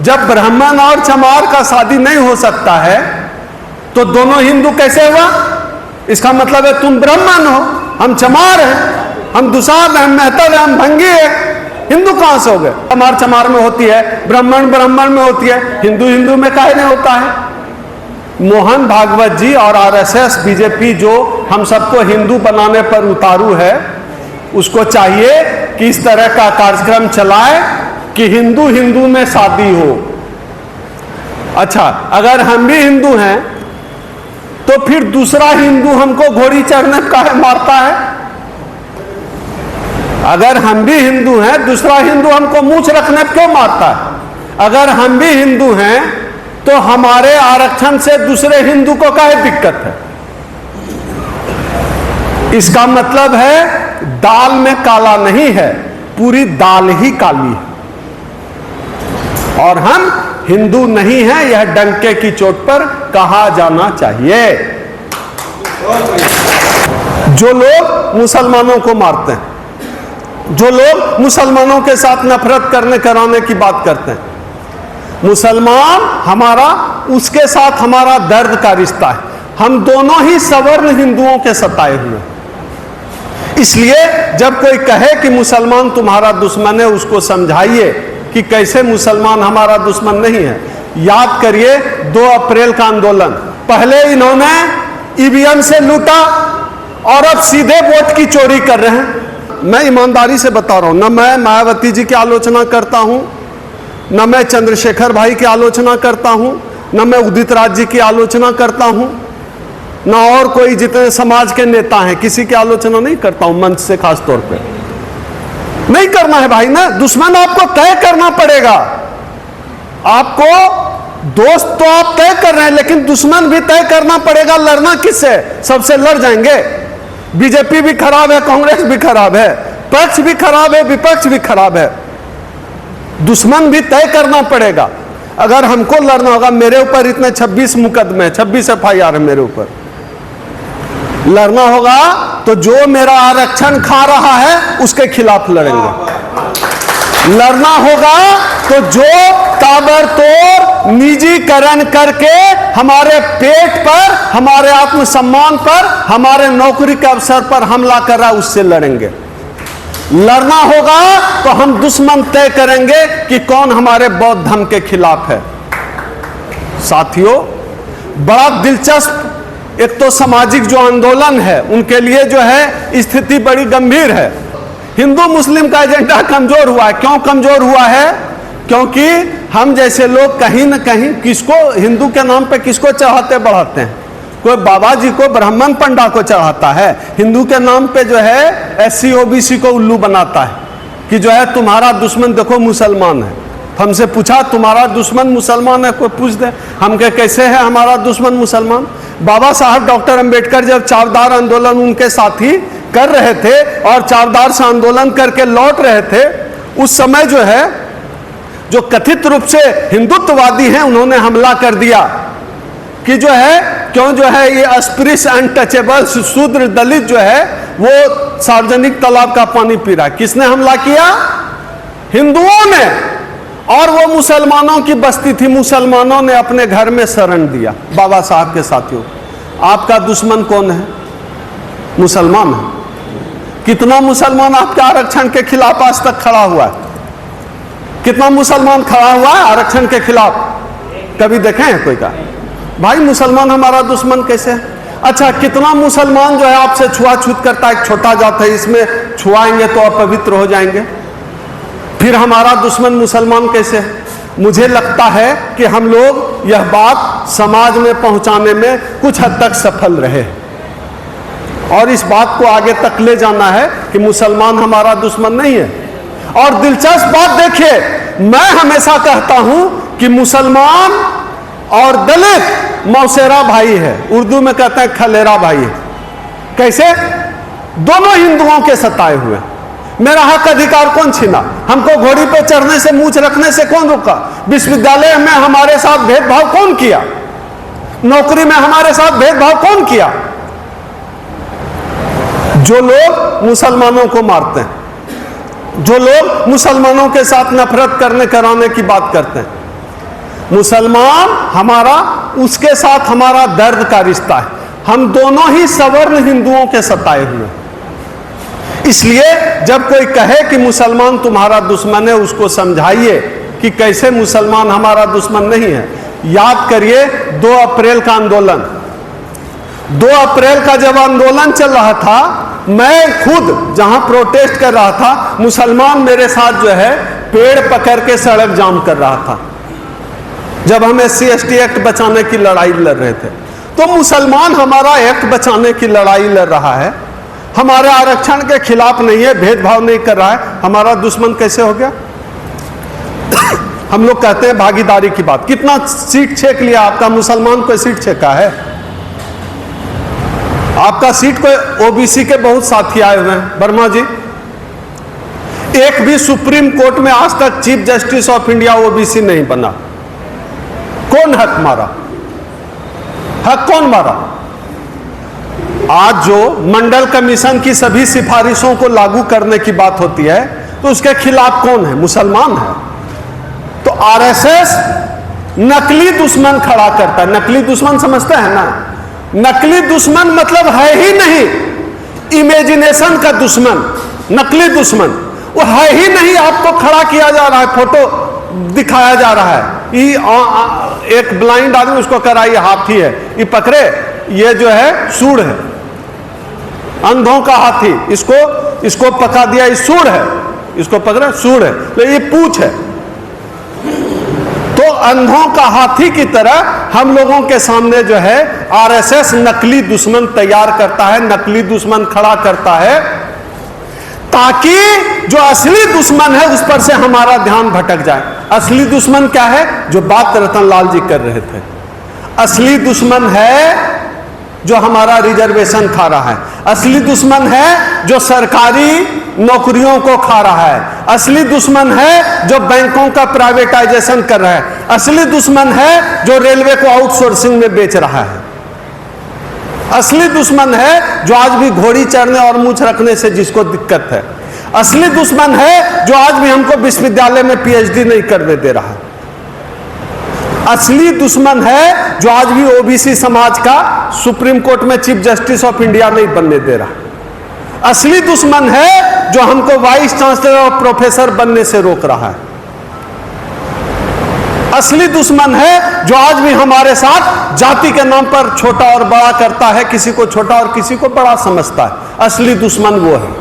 जब ब्राह्मण और चमार का शादी नहीं हो सकता है तो दोनों हिंदू कैसे हुआ? इसका मतलब है तुम ब्राह्मण हो, हम चमार हैं, हम दुसाध हैं, हम मेहतर हैं, हम भंगी है। हिंदू कहां से हो गए? चमार चमार में होती है, ब्राह्मण ब्राह्मण में होती है, हिंदू हिंदू में काहे नहीं होता है? मोहन भागवत जी और आरएसएस बीजेपी जो हम सबको हिंदू बनाने पर उतारू है, उसको चाहिए कि इस तरह का कार्यक्रम चलाए कि हिंदू हिंदू में शादी हो। अच्छा, अगर हम भी हिंदू हैं तो फिर दूसरा हिंदू हमको घोड़ी चढ़ने काहे मारता है? अगर हम भी हिंदू हैं, दूसरा हिंदू हमको मूंछ रखने क्यों मारता है? अगर हम भी हिंदू हैं तो हमारे आरक्षण से दूसरे हिंदू को काहे दिक्कत है? इसका मतलब है दाल में काला नहीं है, पूरी दाल ही काली है। और हम हिंदू नहीं हैं, यह डंके की चोट पर कहा जाना चाहिए। जो लोग मुसलमानों को मारते हैं, जो लोग मुसलमानों के साथ नफरत करने कराने की बात करते हैं, मुसलमान हमारा, उसके साथ हमारा दर्द का रिश्ता है। हम दोनों ही सवर्ण हिंदुओं के सताए हुए हैं। इसलिए जब कोई कहे कि मुसलमान तुम्हारा दुश्मन है, उसको समझाइए कि कैसे मुसलमान हमारा दुश्मन नहीं है। याद करिए 2 अप्रैल का आंदोलन, पहले इन्होंने ईवीएम से लूटा और अब सीधे वोट की चोरी कर रहे हैं। मैं ईमानदारी से बता रहा हूं, न मैं मायावती जी की आलोचना करता हूं, न मैं चंद्रशेखर भाई की आलोचना करता हूं, न मैं उदित राज जी की आलोचना करता हूं, न और कोई जितने समाज के नेता हैं किसी की आलोचना नहीं करता हूं मंच से, खास तौर पे नहीं करना है भाई ना। दुश्मन आपको तय करना पड़ेगा। आपको दोस्त तो आप तय कर रहे हैं, लेकिन दुश्मन भी तय करना पड़ेगा। लड़ना किससे? सबसे लड़ जाएंगे। बीजेपी भी खराब है, कांग्रेस भी खराब है, पक्ष भी खराब है, विपक्ष भी खराब है। दुश्मन भी तय करना पड़ेगा। अगर हमको लड़ना होगा, मेरे ऊपर इतने 26 मुकदमे, 26 FIR है मेरे ऊपर, लड़ना होगा तो जो मेरा आरक्षण खा रहा है उसके खिलाफ लड़ेंगे। लड़ना होगा तो जो ताबड़तोड़ निजीकरण करके हमारे पेट पर, हमारे आत्मसम्मान पर, हमारे नौकरी के अवसर पर हमला कर रहा है, उससे लड़ेंगे। लड़ना होगा तो हम दुश्मन तय करेंगे कि कौन हमारे बौद्ध धर्म के खिलाफ है। साथियों, बड़ा दिलचस्प, एक तो सामाजिक जो आंदोलन है उनके लिए जो है स्थिति बड़ी गंभीर है। हिंदू मुस्लिम का एजेंडा कमजोर हुआ है। क्यों कमजोर हुआ है? क्योंकि हम जैसे लोग कहीं न कहीं किसको, हिंदू के नाम पे किसको चढ़ाते बढ़ाते हैं। कोई बाबा जी को, ब्राह्मण पंडा को चढ़ाता है, हिंदू के नाम पे जो है SC OBC को उल्लू बनाता है कि जो है तुम्हारा दुश्मन देखो मुसलमान है। हमसे पूछा तुम्हारा दुश्मन मुसलमान है, कोई पूछ दे, हम कहे कैसे है हमारा दुश्मन मुसलमान? बाबा साहब डॉक्टर अंबेडकर जब चावदार आंदोलन उनके साथी कर रहे थे और चावदार से आंदोलन करके लौट रहे थे, उस समय जो है जो कथित रूप से हिंदुत्ववादी हैं उन्होंने हमला कर दिया कि जो है क्यों जो है ये अस्पृश्य, अनटचेबल, शूद्र, दलित जो है वो सार्वजनिक तालाब का पानी पी रहा है। किसने हमला किया? हिंदुओं ने। और वो मुसलमानों की बस्ती थी, मुसलमानों ने अपने घर में शरण दिया। बाबा साहब के साथियों, आपका दुश्मन कौन है? मुसलमान है। कितना मुसलमान आपके आरक्षण के खिलाफ आज तक खड़ा हुआ है? कितना मुसलमान खड़ा हुआ है आरक्षण के खिलाफ? कभी देखे हैं कोई का? भाई मुसलमान हमारा दुश्मन कैसे है? अच्छा, कितना मुसलमान जो है आपसे छुआछूत करता है? एक छोटा जात है, इसमें छुआएंगे तो अपवित्र हो जाएंगे। फिर हमारा दुश्मन मुसलमान कैसे है? मुझे लगता है कि हम लोग यह बात समाज में पहुंचाने में कुछ हद तक सफल रहे और इस बात को आगे तक ले जाना है कि मुसलमान हमारा दुश्मन नहीं है। और दिलचस्प बात देखिए, मैं हमेशा कहता हूं कि मुसलमान और दलित मौसेरा भाई है, उर्दू में कहते हैं खलेरा भाई है। कैसे? दोनों हिंदुओं के सताए हुए। मेरा हक अधिकार कौन छीना? हमको घोड़ी पे चढ़ने से, मूंछ रखने से कौन रोका? विश्वविद्यालय में हमारे साथ भेदभाव कौन किया? नौकरी में हमारे साथ भेदभाव कौन किया? जो लोग मुसलमानों को मारते हैं, जो लोग मुसलमानों के साथ नफरत करने कराने की बात करते हैं, मुसलमान हमारा, उसके साथ हमारा दर्द का रिश्ता है। हम दोनों ही सवर्ण हिंदुओं के सताए हुए। इसलिए जब कोई कहे कि मुसलमान तुम्हारा दुश्मन है, उसको समझाइए कि कैसे मुसलमान हमारा दुश्मन नहीं है। याद करिए 2 अप्रैल का आंदोलन। 2 अप्रैल का जब आंदोलन चल रहा था, मैं खुद जहां प्रोटेस्ट कर रहा था, मुसलमान मेरे साथ जो है पेड़ पकड़ के सड़क जाम कर रहा था। जब हम SC/ST एक्ट बचाने की लड़ाई लड़ रहे थे, तो मुसलमान हमारा एक्ट बचाने की लड़ाई लड़ रहा है, हमारे आरक्षण के खिलाफ नहीं है, भेदभाव नहीं कर रहा है, हमारा दुश्मन कैसे हो गया? हम लोग कहते हैं भागीदारी की बात। कितना सीट छेक लिया आपका? मुसलमान को सीट छेका है? आपका सीट को OBC के बहुत साथी आए हुए हैं। वर्मा जी, एक भी सुप्रीम कोर्ट में आज तक chief justice of India OBC नहीं बना। कौन हक मारा? हक कौन मारा? आज जो मंडल कमीशन की सभी सिफारिशों को लागू करने की बात होती है, तो उसके खिलाफ कौन है? मुसलमान है। तो RSS नकली दुश्मन खड़ा करता है। नकली दुश्मन समझते हैं ना? नकली दुश्मन मतलब है ही नहीं, इमेजिनेशन का दुश्मन, नकली दुश्मन वो है ही नहीं। आपको खड़ा किया जा रहा है, फोटो दिखाया जा रहा है। एक ब्लाइंड आदमी उसको कह रहा है ये हाथी है, ये पकड़े, ये जो है सूढ़ है, अंधों का हाथी, इसको पका दिया, ये सूढ़ है, इसको पकड़े सूढ़ है, तो ये पूंछ है। तो अंधों का हाथी की तरह हम लोगों के सामने जो है RSS नकली दुश्मन तैयार करता है, नकली दुश्मन खड़ा करता है, ताकि जो असली दुश्मन है उस पर से हमारा ध्यान भटक जाए। असली दुश्मन क्या है? जो बात रतन लाल जी कर रहे थे। असली दुश्मन है जो हमारा रिजर्वेशन खा रहा है। असली दुश्मन है जो सरकारी नौकरियों को खा रहा है। असली दुश्मन है जो बैंकों का प्राइवेटाइजेशन कर रहा है। असली दुश्मन है जो रेलवे को आउटसोर्सिंग में बेच रहा है। असली दुश्मन है जो आज भी घोड़ी चढ़ने और मूंछ रखने से जिसको दिक्कत है। असली दुश्मन है जो आज भी हमको विश्वविद्यालय में PhD नहीं करने दे रहा। असली दुश्मन है जो आज भी OBC समाज का सुप्रीम कोर्ट में चीफ जस्टिस ऑफ इंडिया नहीं बनने दे रहा। असली दुश्मन है जो हमको वाइस चांसलर और प्रोफेसर बनने से रोक रहा है। असली दुश्मन है जो आज भी हमारे साथ जाति के नाम पर छोटा और बड़ा करता है, किसी को छोटा और किसी को बड़ा समझता है। असली दुश्मन वो है।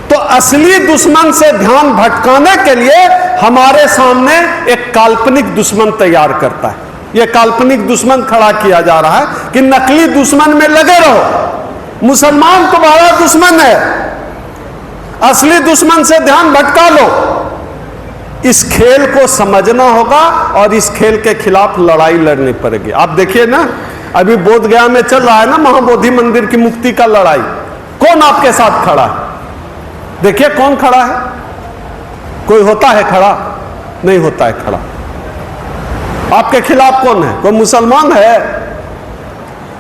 तो असली दुश्मन से ध्यान भटकाने के लिए हमारे सामने एक काल्पनिक दुश्मन तैयार करता है। यह काल्पनिक दुश्मन खड़ा किया जा रहा है कि नकली दुश्मन में लगे रहो, मुसलमान तुम्हारा दुश्मन है, असली दुश्मन से ध्यान भटका लो। इस खेल को समझना होगा और इस खेल के खिलाफ लड़ाई लड़नी पड़ेगी। आप देखिए ना, अभी बोध गया में चल रहा है ना महाबोधि मंदिर की मुक्ति का लड़ाई। कौन आपके साथ खड़ा है? देखिए कौन खड़ा है? कोई होता है खड़ा? नहीं होता है खड़ा। आपके खिलाफ कौन है? कोई मुसलमान है?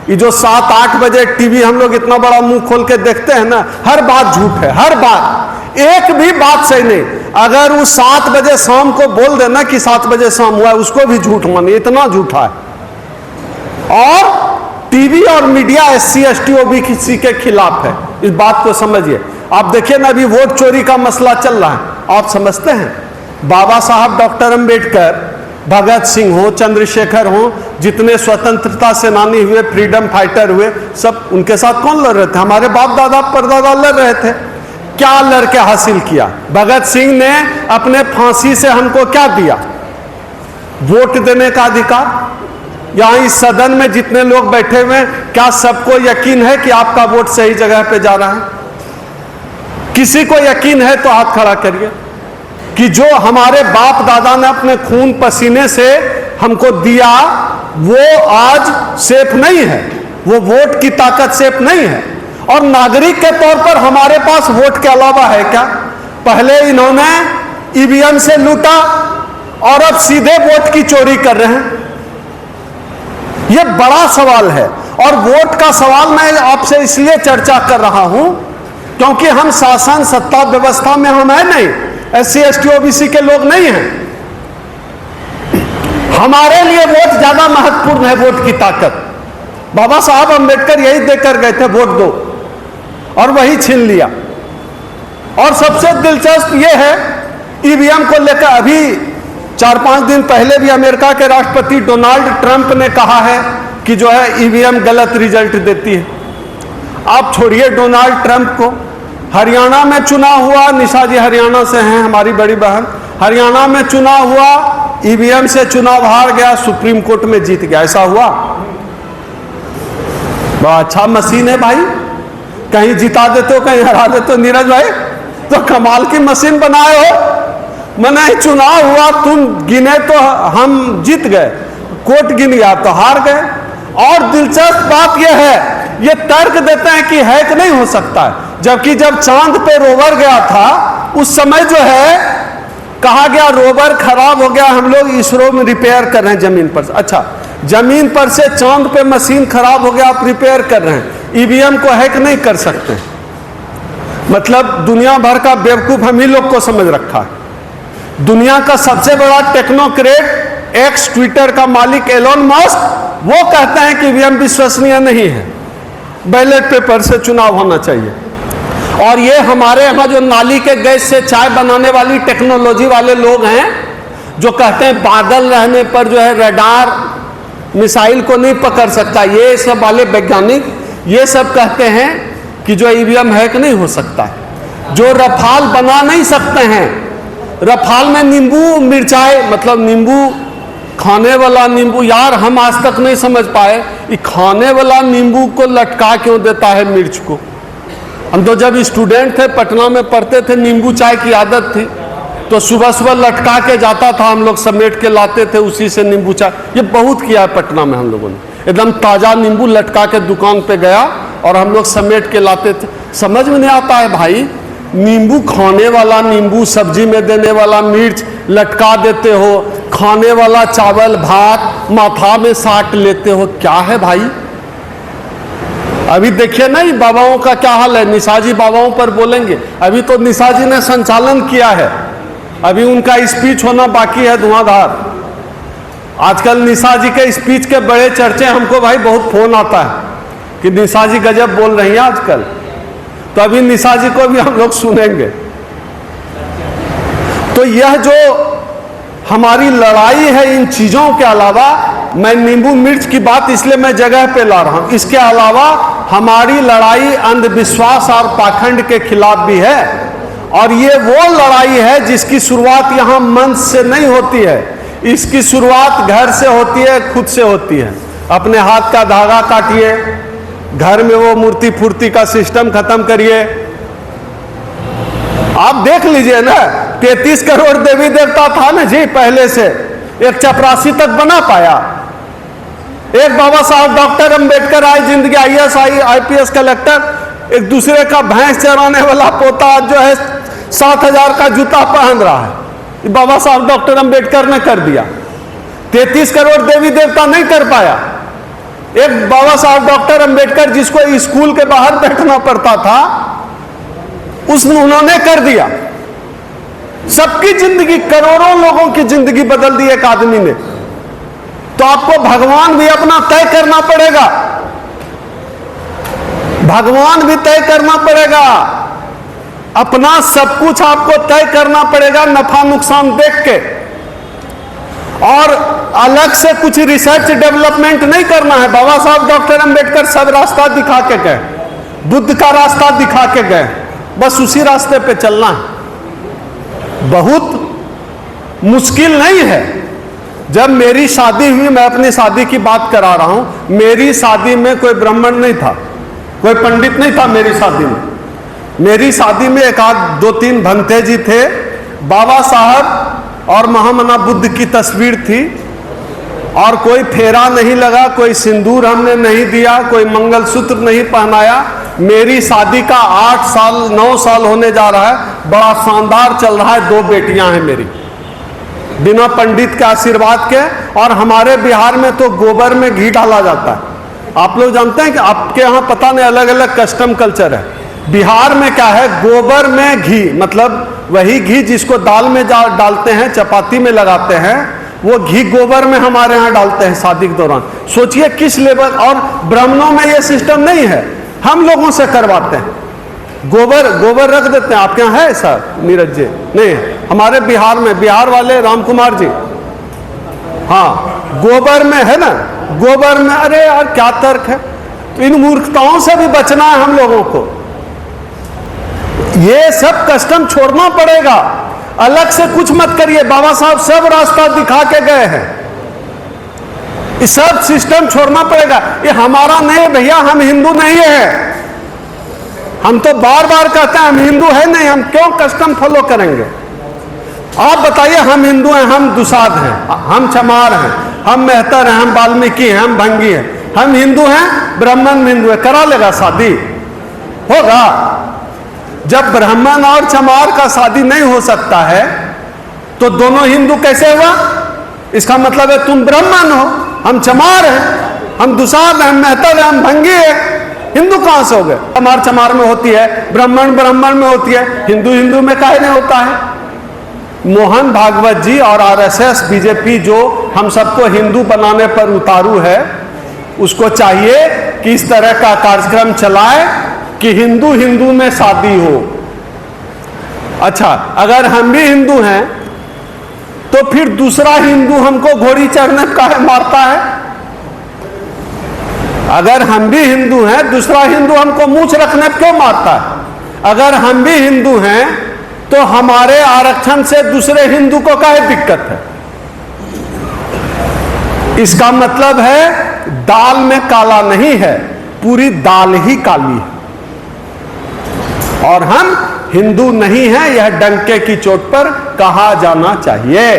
ये जो 7-8 बजे टीवी हम लोग इतना बड़ा मुंह खोल के देखते हैं ना, हर बात झूठ है, हर बात, एक भी बात सही नहीं। अगर वो 7 बजे शाम को बोल देना कि 7 बजे शाम हुआ है, उसको भी झूठ मानिए, इतना झूठा है। और टीवी और मीडिया SC/ST OBC के खिलाफ है। इस बात को समझिए। आप देखिए ना, अभी वोट चोरी का मसला चल रहा है। आप समझते हैं बाबा साहब डॉक्टर अंबेडकर, भगत सिंह हो, चंद्रशेखर हो, जितने स्वतंत्रता सेनानी हुए, फ्रीडम फाइटर हुए, सब उनके साथ कौन लड़ रहे थे? हमारे बाप दादा परदादा लड़ रहे थे। क्या लड़के हासिल किया? भगत सिंह ने अपने फांसी से हमको क्या दिया? वोट देने का अधिकार। यहां इस सदन में जितने लोग बैठे हुए हैं, क्या सबको यकीन है कि आपका वोट सही जगह पे जा रहा है? किसी को यकीन है तो हाथ खड़ा करिए कि जो हमारे बाप दादा ने अपने खून पसीने से हमको दिया, वो आज सेफ नहीं है, वो वोट की ताकत सेफ नहीं है। और नागरिक के तौर पर हमारे पास वोट के अलावा है क्या? पहले इन्होंने EVM से लूटा और अब सीधे वोट की चोरी कर रहे हैं। यह बड़ा सवाल है। और वोट का सवाल मैं आपसे इसलिए चर्चा कर रहा हूं क्योंकि हम शासन सत्ता व्यवस्था में हम है नहीं, SC/ST OBC के लोग नहीं हैं। हमारे लिए वोट ज्यादा महत्वपूर्ण है, वोट की ताकत। बाबा साहब अंबेडकर यही देकर गए थे, वोट दो, और वही छीन लिया। और सबसे दिलचस्प यह है, ईवीएम को लेकर अभी 4-5 दिन पहले भी अमेरिका के राष्ट्रपति डोनाल्ड ट्रंप ने कहा है कि जो है ईवीएम गलत रिजल्ट देती है। आप छोड़िए डोनाल्ड ट्रंप को, हरियाणा में चुनाव हुआ, निशा जी हरियाणा से हैं, हमारी बड़ी बहन, हरियाणा में चुनाव हुआ, ईवीएम से चुनाव हार गया, सुप्रीम कोर्ट में जीत गया। ऐसा हुआ? बड़ा अच्छा मशीन है भाई, कहीं जिता देते हो कहीं हरा देते हो। नीरज भाई तो कमाल की मशीन बनाए हो। मैंने चुनाव हुआ, तुम गिने तो हम जीत गए, कोर्ट गिन गया तो हार गए। और दिलचस्प बात यह है, ये तर्क देते हैं कि हैक नहीं हो सकता है, जबकि जब चांद पे रोवर गया था उस समय जो है कहा गया रोवर खराब हो गया, हम लोग इसरो में रिपेयर कर रहे हैं जमीन पर से। अच्छा, जमीन पर से चांद पे मशीन खराब हो गया, आप रिपेयर कर रहे हैं, ईवीएम को हैक नहीं कर सकते। मतलब दुनिया भर का बेवकूफ हम ही लोग को समझ रखा है। दुनिया का सबसे बड़ा टेक्नोक्रेट एक्स ट्विटर का मालिक एलोन मस्क, वो कहते हैं कि ईवीएम विश्वसनीय नहीं है, बैलेट पेपर से चुनाव होना चाहिए। और ये हमारे यहाँ जो नाली के गैस से चाय बनाने वाली टेक्नोलॉजी वाले लोग हैं, जो कहते हैं बादल रहने पर जो है रडार मिसाइल को नहीं पकड़ सकता, ये सब वाले वैज्ञानिक ये सब कहते हैं कि जो ईवीएम हैक नहीं हो सकता। जो रफाल बना नहीं सकते हैं, रफाल में नींबू मिर्चाई, मतलब नींबू खाने वाला नींबू, यार हम आज तक नहीं समझ पाए कि खाने वाला नींबू को लटका क्यों देता है मिर्च को। हम तो जब स्टूडेंट थे, पटना में पढ़ते थे, नींबू चाय की आदत थी, तो सुबह सुबह लटका के जाता था, हम लोग समेट के लाते थे, उसी से नींबू चाय। ये बहुत किया है पटना में हम लोगों ने, एकदम ताजा नींबू लटका के दुकान पे गया और हम लोग समेट के लाते थे। समझ में नहीं आता है भाई, नींबू खाने वाला नींबू, सब्जी में देने वाला मिर्च लटका देते हो, खाने वाला चावल भात माथा में साट लेते हो, क्या है भाई। अभी देखिए ना ये बाबाओं का क्या हाल है, निशा जी बाबाओं पर बोलेंगे। अभी तो निशा जी ने संचालन किया है, अभी उनका स्पीच होना बाकी है धुआंधार। आजकल निशा जी के स्पीच के बड़े चर्चे, हमको भाई बहुत फोन आता है कि निशा जी गजब बोल रही हैं आजकल, तो अभी निशा जी को भी हम लोग सुनेंगे। तो यह जो हमारी लड़ाई है इन चीजों के अलावा, मैं नींबू मिर्च की बात इसलिए मैं जगह पे ला रहा हूं, इसके अलावा हमारी लड़ाई अंधविश्वास और पाखंड के खिलाफ भी है। और ये वो लड़ाई है जिसकी शुरुआत यहां मंच से नहीं होती है, इसकी शुरुआत घर से होती है, खुद से होती है। अपने हाथ का धागा काटिए, घर में वो मूर्ति फूर्ति का सिस्टम खत्म करिए। आप देख लीजिए ना, 33 करोड़ देवी देवता था ना जी पहले से, एक चपरासी तक बना पाया। एक बाबा साहब डॉक्टर अंबेडकर आए, जिंदगी IAS IPS कलेक्टर, एक दूसरे का भैंस चराने वाला पोता आज जो है 7,000 का जूता पहन रहा है। बाबा साहब डॉक्टर अंबेडकर ने कर दिया। 33 करोड़ देवी देवता नहीं कर पाया। एक बाबा साहब डॉक्टर अंबेडकर जिसको स्कूल के बाहर बैठना पड़ता था, उसने उन्होंने कर दिया। सबकी जिंदगी, करोड़ों लोगों की जिंदगी बदल दी एक आदमी ने। तो आपको भगवान भी अपना तय करना पड़ेगा, भगवान भी तय करना पड़ेगा, अपना सब कुछ आपको तय करना पड़ेगा, नफा नुकसान देख के। और अलग से कुछ रिसर्च डेवलपमेंट नहीं करना है। बाबा साहब डॉक्टर अंबेडकर सब रास्ता दिखा के गए, बुद्ध का रास्ता दिखा के गए, बस उसी रास्ते पे चलना है। बहुत मुश्किल नहीं है। जब मेरी शादी हुई, मैं अपनी शादी की बात करा रहा हूं, मेरी शादी में कोई ब्राह्मण नहीं था, कोई पंडित नहीं था मेरी शादी में। मेरी शादी में एक आध 2-3 भंते जी थे, बाबा साहब और महामना बुद्ध की तस्वीर थी, और कोई फेरा नहीं लगा, कोई सिंदूर हमने नहीं दिया, कोई मंगलसूत्र नहीं पहनाया। मेरी शादी का 8 साल 9 साल होने जा रहा है, बड़ा शानदार चल रहा है। 2 बेटियां हैं मेरी, बिना पंडित के आशीर्वाद के। और हमारे बिहार में तो गोबर में घी डाला जाता है। आप लोग जानते हैं कि आपके यहाँ पता नहीं, अलग अलग कस्टम कल्चर है। बिहार में क्या है, गोबर में घी, मतलब वही घी जिसको दाल में डालते हैं, चपाती में लगाते हैं, वो घी गोबर में हमारे यहाँ डालते हैं शादी के दौरान। सोचिए किस लेवल। और ब्राह्मणों में ये सिस्टम नहीं है, हम लोगों से करवाते हैं। गोबर रख देते हैं। आपके यहाँ है ऐसा नीरज जी? नहीं है। हमारे बिहार में, बिहार वाले राम कुमार जी, हाँ, गोबर में है ना, गोबर में। अरे यार क्या तर्क है। तो इन मूर्खताओं से भी बचना है हम लोगों को। ये सब कस्टम छोड़ना पड़ेगा, अलग से कुछ मत करिए। बाबा साहब सब रास्ता दिखा के गए हैं, ये सब सिस्टम छोड़ना पड़ेगा। ये हमारा नहीं भैया, हम हिंदू नहीं है। हम तो बार बार कहते हैं हम हिंदू है नहीं, हम क्यों कस्टम फॉलो करेंगे? आप बताइए, हम हिंदू हैं, हम दुसाध हैं, हम चमार हैं, हम मेहतर हैं, हम वाल्मीकि हैं, हम भंगी हैं, हम हिंदू हैं, ब्राह्मण हिंदू है, करा लेगा शादी? होगा? जब ब्राह्मण और चमार का शादी नहीं हो सकता है तो दोनों हिंदू कैसे हुआ? इसका मतलब है तुम ब्राह्मण हो, हम चमार हैं, हम दुसाध हैं, हम मेहतर हैं, हम भंगी हैं। हिंदू कहां से हो गए? चमार में होती है, ब्राह्मण में होती है, हिंदू में काहे नहीं होता है? मोहन भागवत जी और आरएसएस बीजेपी जो हम सबको हिंदू बनाने पर उतारू है, उसको चाहिए कि इस तरह का कार्यक्रम चलाए कि हिंदू में शादी हो। अच्छा, अगर हम भी हिंदू हैं तो फिर दूसरा हिंदू हमको घोड़ी चढ़ने काहे मारता है? अगर हम भी हिंदू हैं, दूसरा हिंदू हमको मूंछ रखने क्यों मारता है? अगर हम भी हिंदू हैं तो हमारे आरक्षण से दूसरे हिंदू को काहे दिक्कत है? इसका मतलब है दाल में काला नहीं है, पूरी दाल ही काली है। और हम हिंदू नहीं हैं, यह डंके की चोट पर कहा जाना चाहिए।